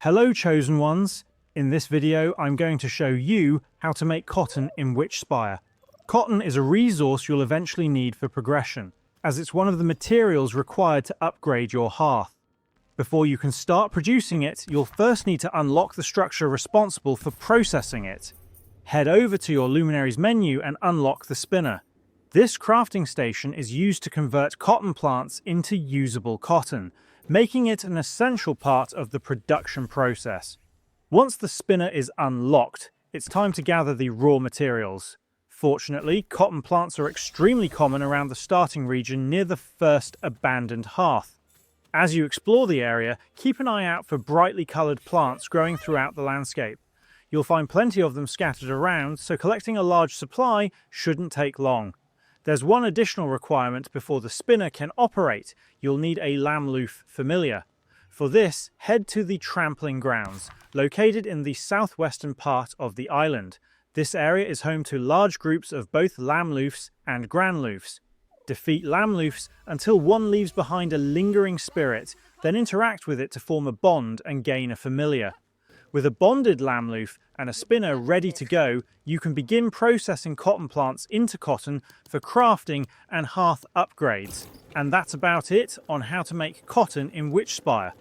Hello chosen ones! In this video I'm going to show you how to make cotton in Witchspire. Cotton is a resource you'll eventually need for progression, as it's one of the materials required to upgrade your hearth. Before you can start producing it, you'll first need to unlock the structure responsible for processing it. Head over to your Luminaries menu and unlock the spinner. This crafting station is used to convert cotton plants into usable cotton, making it an essential part of the production process. Once the spinner is unlocked, it's time to gather the raw materials. Fortunately, cotton plants are extremely common around the starting region near the first abandoned hearth. As you explore the area, keep an eye out for brightly coloured plants growing throughout the landscape. You'll find plenty of them scattered around, so collecting a large supply shouldn't take long. There's one additional requirement before the spinner can operate. You'll need a lambloof familiar. For this, head to the Trampling Grounds, located in the southwestern part of the island. This area is home to large groups of both lamloofs and granloofs. Defeat lamloofs until one leaves behind a lingering spirit, then interact with it to form a bond and gain a familiar. With a bonded lamloof and a spinner ready to go, you can begin processing cotton plants into cotton for crafting and hearth upgrades. And that's about it on how to make cotton in Witchspire.